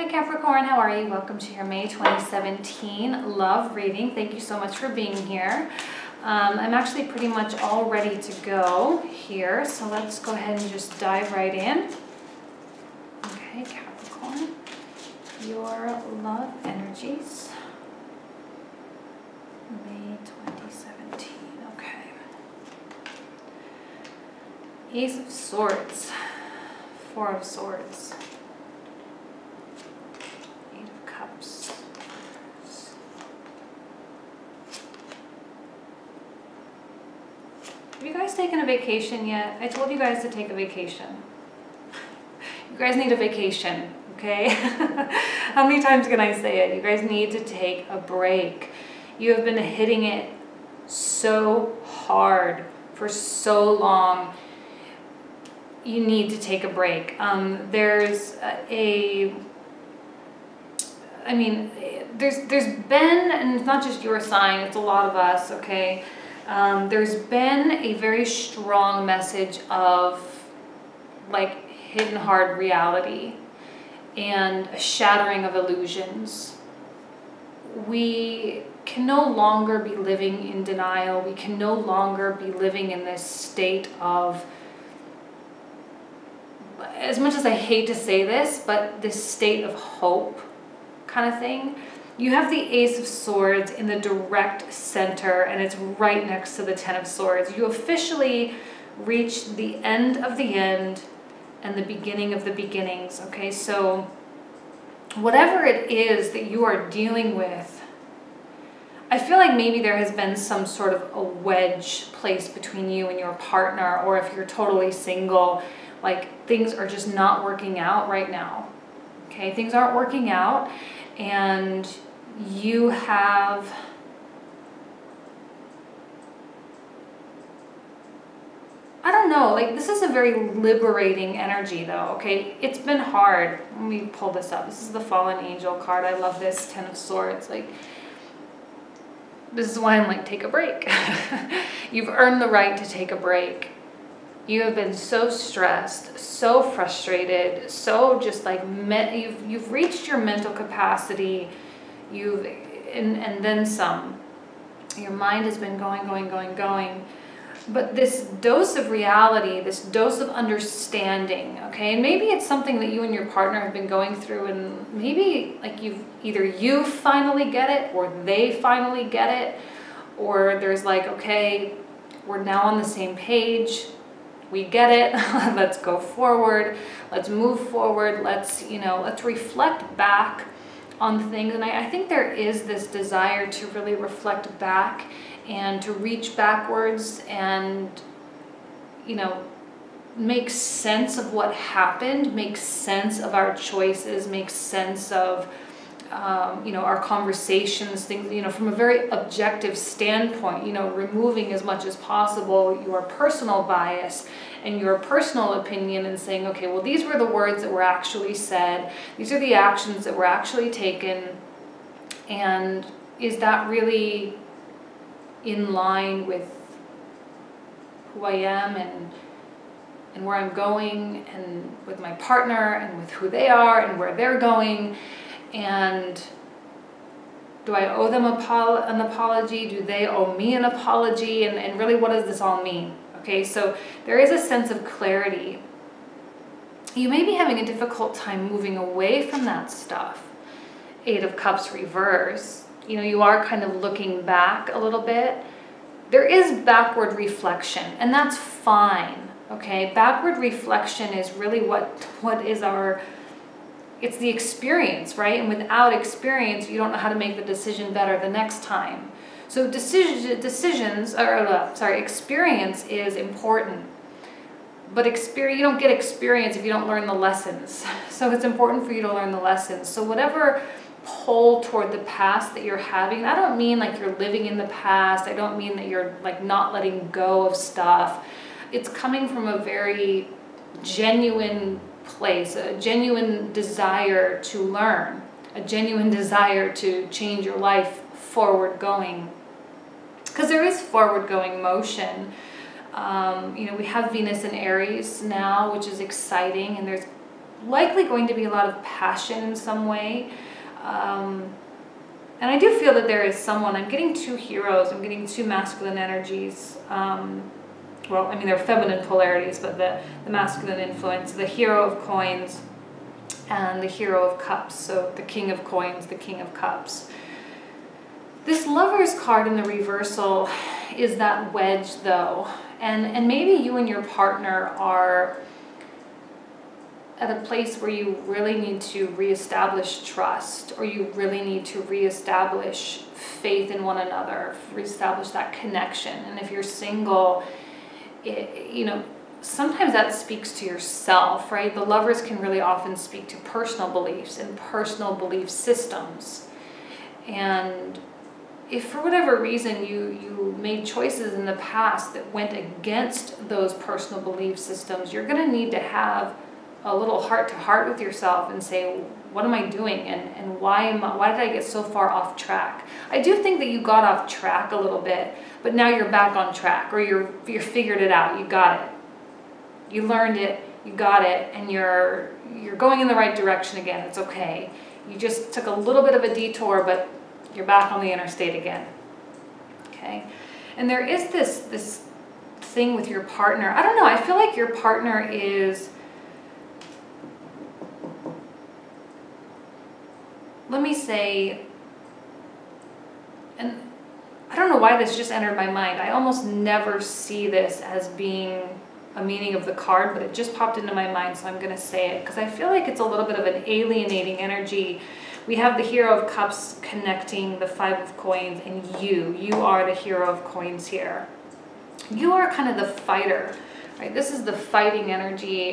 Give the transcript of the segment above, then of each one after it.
Hi Capricorn, how are you? Welcome to your May 2017 love reading. Thank you so much for being here. I'm actually pretty much all ready to go here, so let's go ahead and just dive right in. Okay, Capricorn, your love energies. May 2017, okay. Ace of Swords, Four of Swords. Have you guys taken a vacation yet? I told you guys to take a vacation. You guys need a vacation, okay? How many times can I say it? You guys need to take a break. You have been hitting it so hard for so long. You need to take a break. There's been, and it's not just your sign, it's a lot of us, okay? There's been a very strong message of like hidden hard reality and a shattering of illusions. We can no longer be living in denial. We can no longer be living in this state of, as much as I hate to say this, but this state of hope kind of thing. You have the Ace of Swords in the direct center, and it's right next to the Ten of Swords. You officially reached the end of the end and the beginning of the beginnings, okay? So whatever it is that you are dealing with, I feel like maybe there has been some sort of a wedge placed between you and your partner, or if you're totally single, like things are just not working out right now, okay? Things aren't working out, and you have I don't know, like this is a very liberating energy though, okay? It's been hard. Let me pull this up. This is the Fallen Angel card. I love this, Ten of Swords. Like, this is why I'm like, take a break. You've earned the right to take a break. You have been so stressed, so frustrated, so just like you've reached your mental capacity. And then some. Your mind has been going. But this dose of reality, this dose of understanding, okay? And maybe it's something that you and your partner have been going through, and maybe like you finally get it, or they finally get it, or there's like, okay, we're now on the same page. We get it. Let's go forward. Let's move forward. Let's reflect back on things. And I think there is this desire to really reflect back and to reach backwards and, make sense of what happened, make sense of our choices, make sense of, our conversations, things, from a very objective standpoint, removing as much as possible your personal bias and your personal opinion, and saying, okay, well, these were the words that were actually said. These are the actions that were actually taken. And is that really in line with who I am and where I'm going, and with my partner, and with who they are and where they're going? And do I owe them an apology? Do they owe me an apology? And really, what does this all mean? Okay, so there is a sense of clarity. You may be having a difficult time moving away from that stuff. Eight of Cups reverse. You are kind of looking back a little bit. There is backward reflection, and that's fine. Okay, backward reflection is really what is it's the experience, right? And without experience, you don't know how to make the decision better the next time. So experience is important, but you don't get experience if you don't learn the lessons. So it's important for you to learn the lessons. So whatever pull toward the past that you're having, I don't mean like you're living in the past. I don't mean that you're like not letting go of stuff. It's coming from a very genuine place, a genuine desire to learn, a genuine desire to change your life forward going. Because there is forward going motion. We have Venus in Aries now, which is exciting, and there's likely going to be a lot of passion in some way. And I do feel that there is someone, I'm getting two heroes, I'm getting two masculine energies. Well, I mean, they're feminine polarities, but the masculine influence, the hero of coins and the hero of cups. So the king of coins, the king of cups. This Lovers card in the reversal is that wedge though. And maybe you and your partner are at a place where you really need to reestablish trust, or you really need to reestablish faith in one another, reestablish that connection. And if you're single, you know, sometimes that speaks to yourself, right? The Lovers can really often speak to personal beliefs and personal belief systems. And if for whatever reason you made choices in the past that went against those personal belief systems, you're going to need to have a little heart-to-heart with yourself and say, what am I doing, and why did I get so far off track? I do think that you got off track a little bit, but now you're back on track, or you're figured it out. You got it. You learned it. You got it, and you're going in the right direction again. It's okay. You just took a little bit of a detour, but you're back on the interstate again. Okay, and there is this thing with your partner. I don't know. I feel like your partner is, let me say, and I don't know why this just entered my mind. I almost never see this as being a meaning of the card, but it just popped into my mind, so I'm going to say it because I feel like it's a little bit of an alienating energy. We have the hero of cups connecting the five of coins, and you are the hero of coins here. You are kind of the fighter. Right, this is the fighting energy,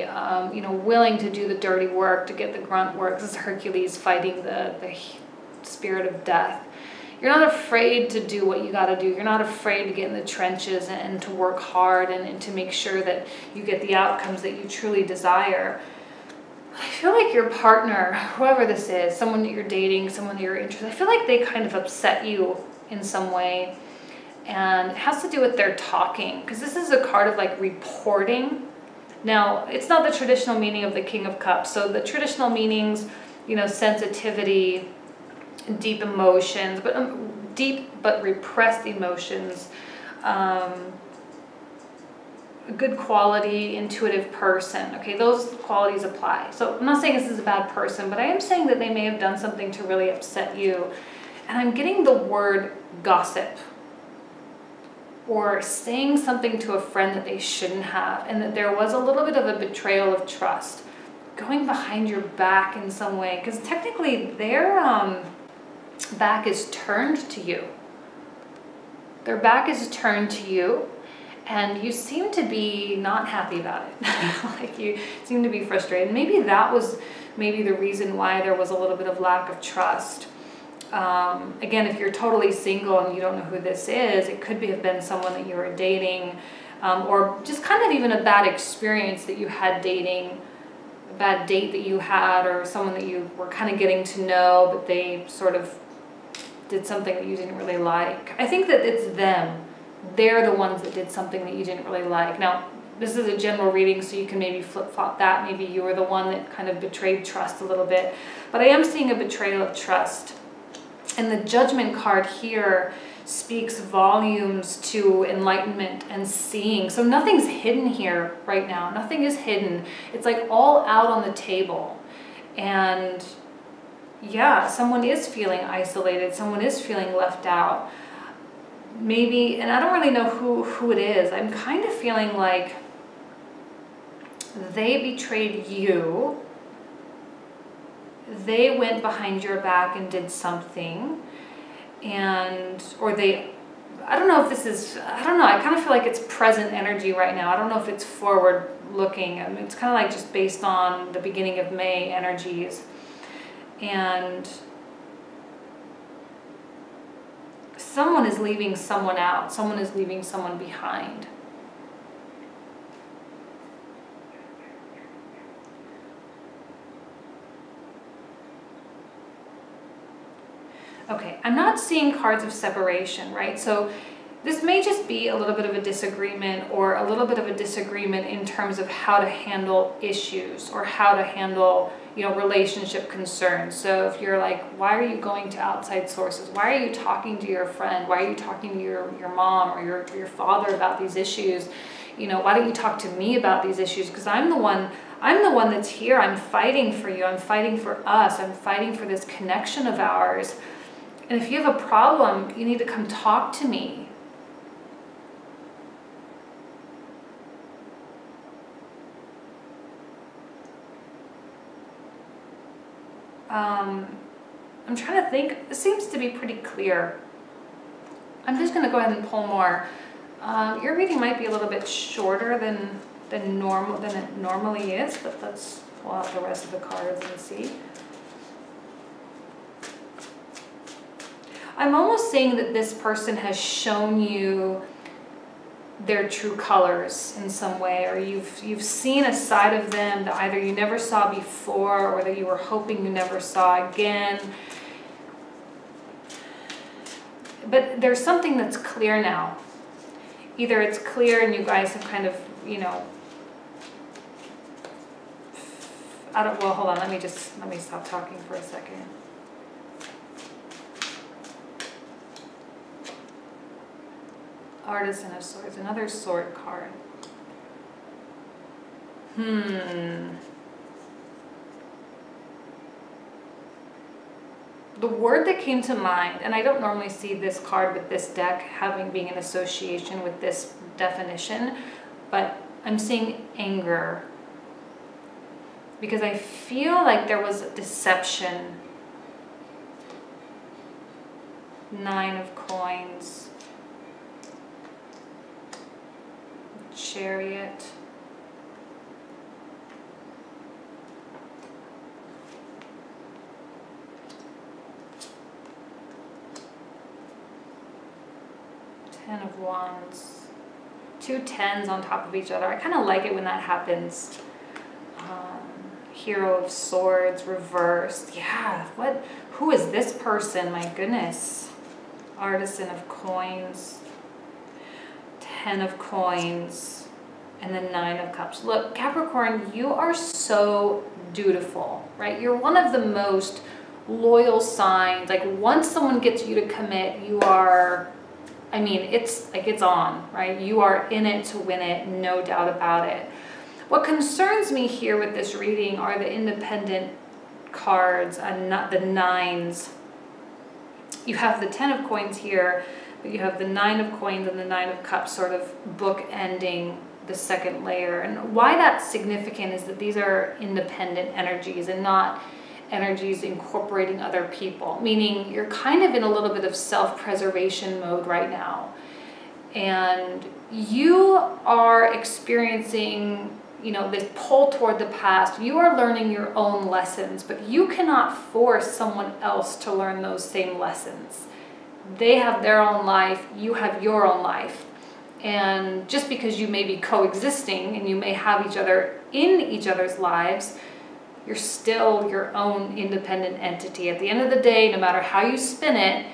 you know, willing to do the dirty work, to get the grunt work. This is Hercules fighting the spirit of death. You're not afraid to do what you got to do. You're not afraid to get in the trenches and to work hard and to make sure that you get the outcomes that you truly desire. I feel like your partner, whoever this is, someone that you're dating, someone that you're interested in, I feel like they kind of upset you in some way. And it has to do with their talking, because this is a card of like reporting. Now, it's not the traditional meaning of the King of Cups. So the traditional meanings, you know, sensitivity, deep emotions, but deep but repressed emotions, a good quality, intuitive person. Okay, those qualities apply. So I'm not saying this is a bad person, but I am saying that they may have done something to really upset you. And I'm getting the word gossip, or saying something to a friend that they shouldn't have, and that there was a little bit of a betrayal of trust, going behind your back in some way, because technically their back is turned to you. Their back is turned to you, and you seem to be not happy about it. Like you seem to be frustrated. Maybe that was the reason why there was a little bit of lack of trust. Again, if you're totally single and you don't know who this is, it could have been someone that you were dating, or just kind of even a bad experience that you had dating, a bad date that you had, or someone that you were kind of getting to know, but they sort of did something that you didn't really like. I think that it's them. They're the ones that did something that you didn't really like. Now, this is a general reading, so you can maybe flip-flop that. Maybe you were the one that kind of betrayed trust a little bit. But I am seeing a betrayal of trust. And the Judgment card here speaks volumes to enlightenment and seeing. So nothing's hidden here right now. Nothing is hidden. It's like all out on the table. And yeah, someone is feeling isolated. Someone is feeling left out. Maybe, and I don't really know who it is. I'm kind of feeling like they betrayed you. They went behind your back and did something, or they, I don't know if this is, I don't know, I kind of feel like it's present energy right now. I don't know if it's forward looking. I mean, it's kind of like just based on the beginning of May energies. And someone is leaving someone out. Someone is leaving someone behind. Okay, I'm not seeing cards of separation, right? So This may just be a little bit of a disagreement, or a little bit of a disagreement in terms of how to handle issues or how to handle, you know, relationship concerns. So if you're like, why are you going to outside sources? Why are you talking to your friend? Why are you talking to your mom or your father about these issues? You know, why don't you talk to me about these issues? Because I'm the one that's here. I'm fighting for you. I'm fighting for us. I'm fighting for this connection of ours. And if you have a problem, you need to come talk to me. I'm trying to think. It seems to be pretty clear. I'm just going to go ahead and pull more. Your reading might be a little bit shorter than it normally is, but let's pull out the rest of the cards and see. I'm almost saying that this person has shown you their true colors in some way, or you've seen a side of them that either you never saw before or that you were hoping you never saw again. But there's something that's clear now. Either it's clear and you guys have kind of, you know, well, hold on, let me stop talking for a second. Artisan of Swords, another sword card. The word that came to mind, and I don't normally see this card with this deck being in association with this definition, but I'm seeing anger. Because I feel like there was deception. 9 of Coins. Chariot. Ten of Wands. 2 10s on top of each other. I kind of like it when that happens. Hero of Swords reversed. Yeah, who is this person? My goodness. Artisan of Coins. 10 of Coins. And then 9 of Cups. Look, Capricorn, you are so dutiful, right? You're one of the most loyal signs. Like, once someone gets you to commit, you are, I mean, it's like it's on, right? You are in it to win it, no doubt about it. What concerns me here with this reading are the independent cards and not the 9s. You have the 10 of Coins here, but you have the 9 of Coins and the 9 of Cups sort of bookending the second layer. And why that's significant is that these are independent energies and not energies incorporating other people, meaning you're kind of in a little bit of self-preservation mode right now. And you are experiencing, you know, this pull toward the past. You are learning your own lessons, but you cannot force someone else to learn those same lessons. They have their own life, you have your own life. And just because you may be coexisting and you may have each other in each other's lives, you're still your own independent entity. At the end of the day, no matter how you spin it,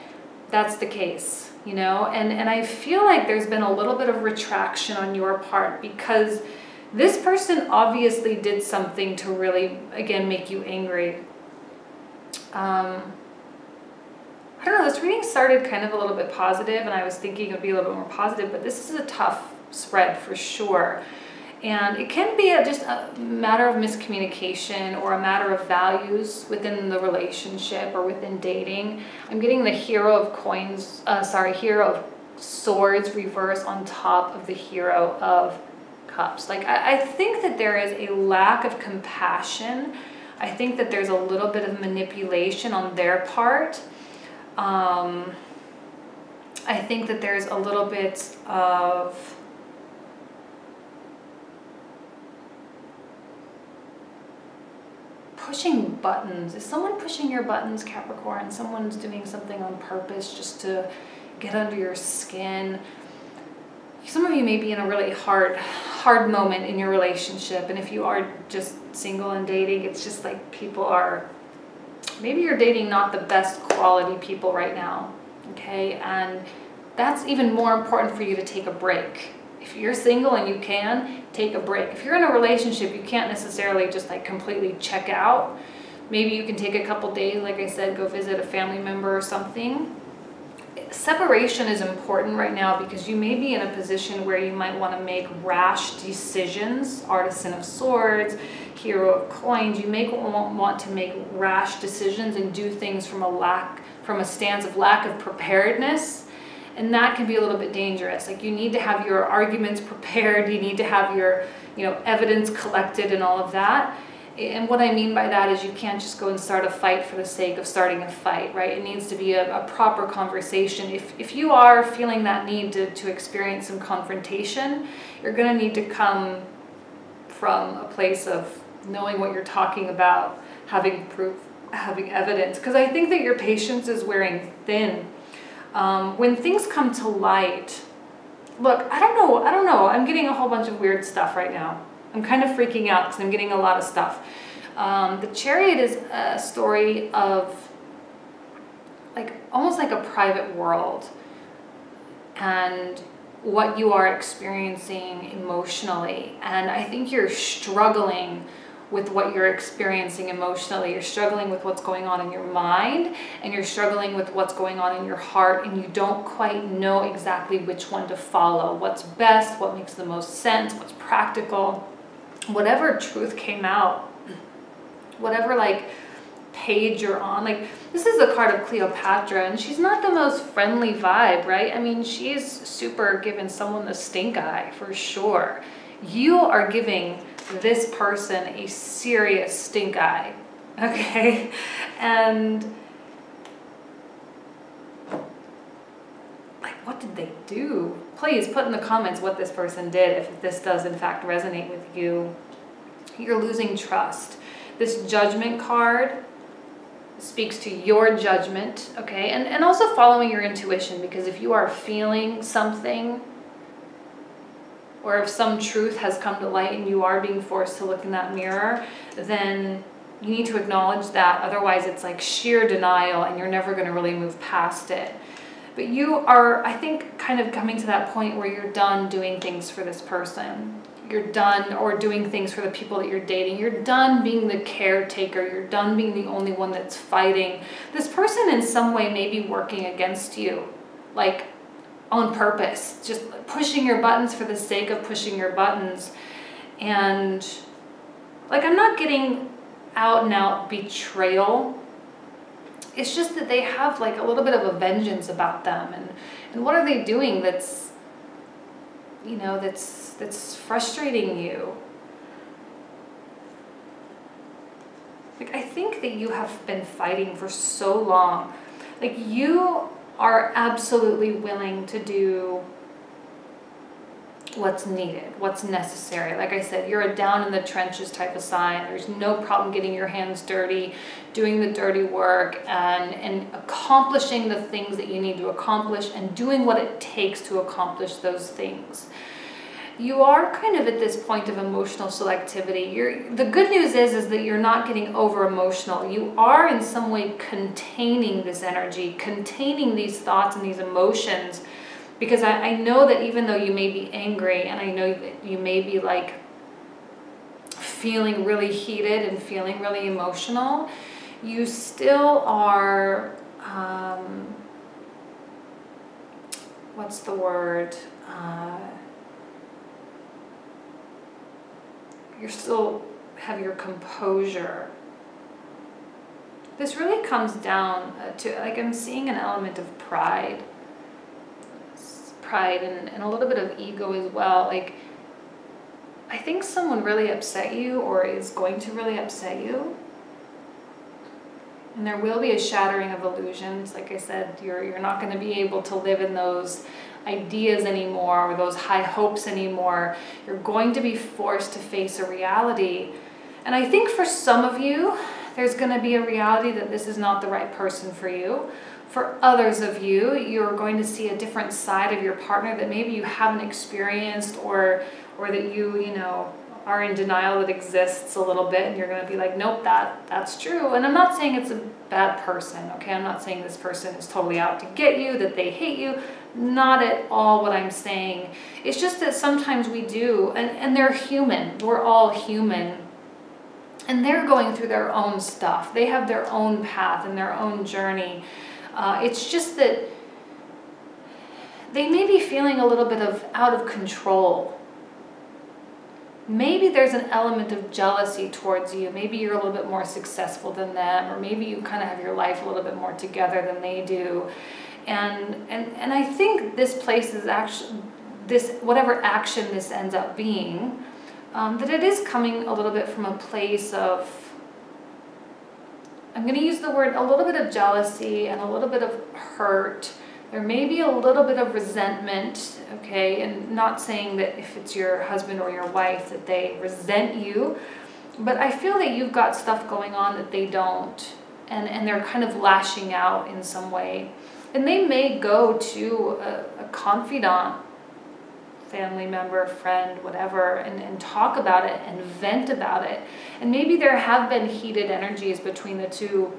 that's the case, you know? And I feel like there's been a little bit of retraction on your part, because this person obviously did something to really, again, make you angry. I don't know, this reading started kind of a little bit positive, and I was thinking it would be a little bit more positive, but this is a tough spread for sure. And it can be just a matter of miscommunication or a matter of values within the relationship or within dating. I'm getting the Hero of Swords reverse on top of the Hero of Cups. Like, I think that there is a lack of compassion. I think that there's a little bit of manipulation on their part. I think that there's a little bit of pushing buttons. Is someone pushing your buttons, Capricorn? Someone's doing something on purpose just to get under your skin. Some of you may be in a really hard moment in your relationship, and if you are just single and dating, it's just like people are, maybe you're dating not the best quality people right now, okay? And that's even more important for you to take a break. If you're single and you can, take a break. If you're in a relationship, you can't necessarily just like completely check out. Maybe you can take a couple days, like I said, go visit a family member or something. Separation is important right now because you may be in a position where you might want to make rash decisions. Artisan of Swords, Hero of Coins. You may want to make rash decisions and do things from a stance of lack of preparedness. And that can be a little bit dangerous. Like, you need to have your arguments prepared. You need to have your, evidence collected and all of that. And what I mean by that is you can't just go and start a fight for the sake of starting a fight, right? It needs to be a proper conversation. If you are feeling that need to experience some confrontation, you're going to need to come from a place of knowing what you're talking about, having proof, having evidence. Because I think that your patience is wearing thin. When things come to light, look, I don't know. I'm getting a whole bunch of weird stuff right now. I'm kind of freaking out because I'm getting a lot of stuff. The Chariot is a story of almost like a private world and what you are experiencing emotionally. And I think you're struggling with what you're experiencing emotionally. You're struggling with what's going on in your mind, and you're struggling with what's going on in your heart, and you don't quite know exactly which one to follow. What's best, what makes the most sense, what's practical. Whatever truth came out, whatever page you're on. This is a card of Cleopatra, and she's not the most friendly vibe, right? I mean, she's super giving someone the stink eye for sure. You are giving this person a serious stink eye, okay? And what did they do? Please put in the comments what this person did if this does in fact resonate with you. You're losing trust. This Judgment card speaks to your judgment, okay? And also following your intuition, because if you are feeling something, or if some truth has come to light and you are being forced to look in that mirror, then you need to acknowledge that. Otherwise, it's like sheer denial and you're never going to really move past it. But you are, I think, kind of coming to that point where you're done doing things for this person. You're done, or doing things for the people that you're dating. You're done being the caretaker. You're done being the only one that's fighting. This person in some way may be working against you, on purpose, just pushing your buttons for the sake of pushing your buttons. And I'm not getting out and out betrayal. It's just that they have a little bit of a vengeance about them. And what are they doing that's frustrating you? I think that you have been fighting for so long. You are absolutely willing to do what's needed, what's necessary. Like I said, you're a down in the trenches type of sign. There's no problem getting your hands dirty, doing the dirty work, and accomplishing the things that you need to accomplish and doing what it takes to accomplish those things. You are kind of at this point of emotional selectivity. The good news is that you're not getting over emotional. You are in some way containing this energy, containing these thoughts and these emotions, because I know that even though you may be angry, and I know that you may be feeling really heated and feeling really emotional, you still are, what's the word? You still have your composure. This really comes down to, I'm seeing an element of pride. And a little bit of ego as well. I think someone really upset you or is going to really upset you. And there will be a shattering of illusions. Like I said, you're not going to be able to live in those ideas anymore or those high hopes anymore. You're going to be forced to face a reality. And I think for some of you, there's going to be a reality that this is not the right person for you. For others of you, you're going to see a different side of your partner that maybe you haven't experienced, or that you are in denial that exists a little bit, and you're going to be like, nope, that's true. And I'm not saying it's a bad person, okay? I'm not saying this person is totally out to get you, that they hate you. not at all what I'm saying. It's just that sometimes we do, and they're human. We're all human. And they're going through their own stuff. They have their own path and their own journey. It's just that they may be feeling a little bit of out of control. Maybe there's an element of jealousy towards you. Maybe you're a little bit more successful than them, or maybe you kind of have your life a little bit more together than they do. And I think this place is actually, this, whatever action this ends up being, that it is coming a little bit from a place of, I'm going to use the word, a little bit of jealousy and a little bit of hurt. There may be a little bit of resentment, okay? And not saying that if it's your husband or your wife that they resent you, but I feel that you've got stuff going on that they don't, and they're kind of lashing out in some way. And they may go to a confidant, family member, friend, whatever, and talk about it and vent about it. And maybe there have been heated energies between the two.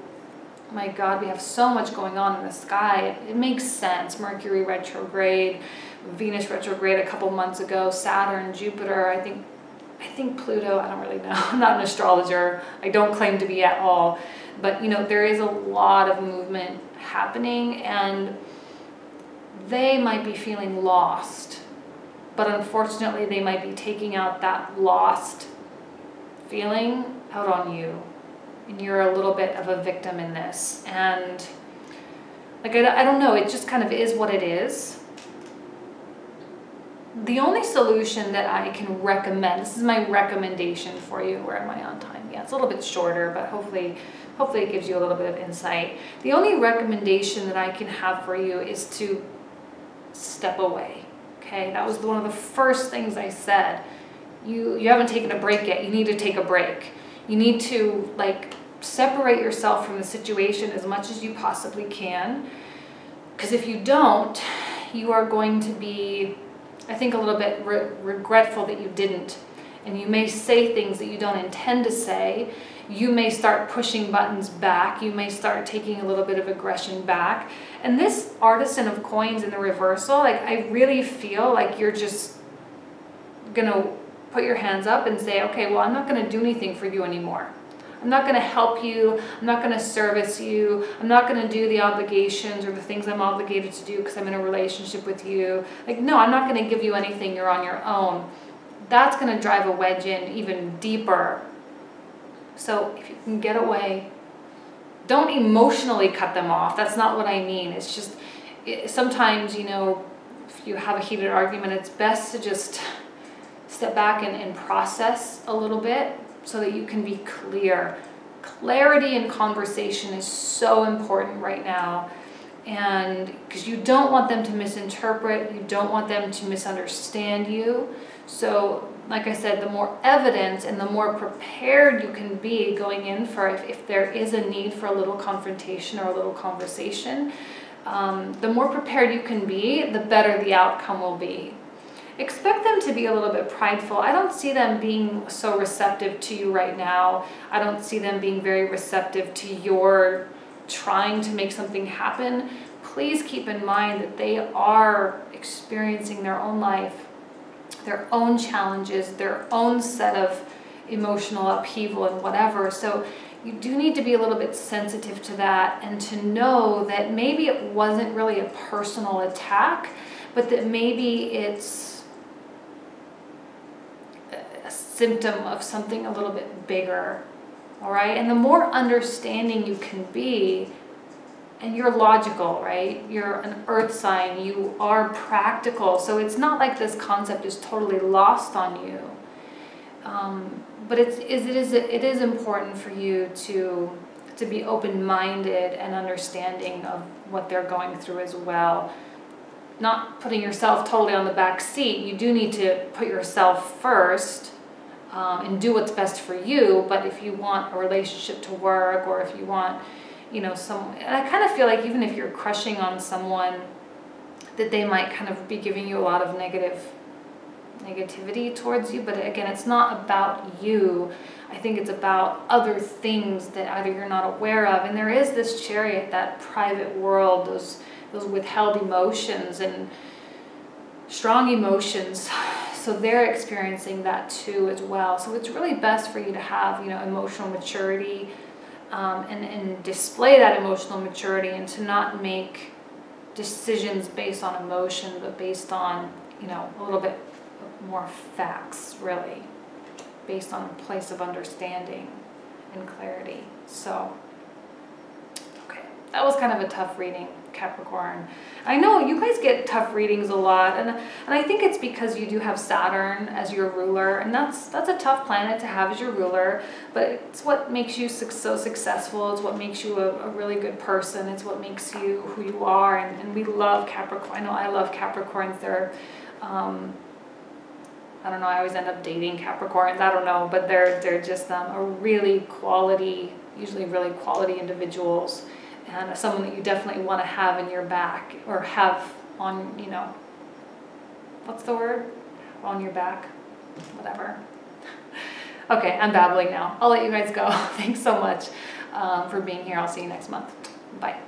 My God, we have so much going on in the sky. It makes sense. Mercury retrograde, Venus retrograde a couple months ago, Saturn, Jupiter, I think Pluto, I don't really know. I'm not an astrologer. I don't claim to be at all. But, you know, there is a lot of movement happening, and they might be feeling lost. But unfortunately, they might be taking out that lost feeling out on you. And you're a little bit of a victim in this. And like, I don't know, it just kind of is what it is. The only solution that I can recommend, this is my recommendation for you. Where am I on time? Yeah, it's a little bit shorter, but hopefully it gives you a little bit of insight. The only recommendation that I can have for you is to step away. Okay, that was one of the first things I said. You haven't taken a break yet. You need to take a break. You need to, like, separate yourself from the situation as much as you possibly can. Because if you don't, you are going to be, I think, a little bit regretful that you didn't. And you may say things that you don't intend to say. You may start pushing buttons back. You may start taking a little bit of aggression back. And this Artisan of Coins in the reversal, like, I really feel like you're just going to put your hands up and say, okay, well, I'm not going to do anything for you anymore. I'm not going to help you. I'm not going to service you. I'm not going to do the obligations or the things I'm obligated to do because I'm in a relationship with you. Like, no, I'm not going to give you anything. You're on your own. That's going to drive a wedge in even deeper. So if you can get away, don't emotionally cut them off. That's not what I mean. It's just, sometimes, you know, if you have a heated argument, it's best to just step back and process a little bit so that you can be clear. Clarity in conversation is so important right now. And because you don't want them to misinterpret, you don't want them to misunderstand you. So, like I said, the more evidence and the more prepared you can be going in for if there is a need for a little confrontation or a little conversation, the more prepared you can be, the better the outcome will be. Expect them to be a little bit prideful. I don't see them being so receptive to you right now. I don't see them being very receptive to your trying to make something happen. Please keep in mind that they are experiencing their own life, their own challenges, their own set of emotional upheaval and whatever. So you do need to be a little bit sensitive to that and to know that maybe it wasn't really a personal attack, but that maybe it's a symptom of something a little bit bigger. All right. And the more understanding you can be, and you're logical, right? You're an earth sign. You are practical. So it's not like this concept is totally lost on you. But it is important for you to be open-minded and understanding of what they're going through as well. Not putting yourself totally on the back seat. You do need to put yourself first. And do what's best for you. But if you want a relationship to work, or if you want, you know, and I kind of feel like even if you're crushing on someone, that they might kind of be giving you a lot of negativity towards you. But again, it's not about you. I think it's about other things that either you're not aware of. And there is this Chariot, that private world, those withheld emotions and strong emotions. So they're experiencing that too as well. So it's really best for you to have, you know, emotional maturity, and display that emotional maturity, and to not make decisions based on emotion, but based on, you know, a little bit more facts, really, based on a place of understanding and clarity. So, okay, that was kind of a tough reading, Capricorn. I know you guys get tough readings a lot, and I think it's because you do have Saturn as your ruler, and that's a tough planet to have as your ruler, but it's what makes you so successful. It's what makes you a really good person. It's what makes you who you are, and we love Capricorn. I know I love Capricorns. They're I don't know, I always end up dating Capricorns, I don't know, but they're just a really quality, usually really quality individuals, and someone that you definitely want to have in your back, or have on, you know, what's the word? On your back, whatever. Okay, I'm babbling now. I'll let you guys go. Thanks so much for being here. I'll see you next month. Bye.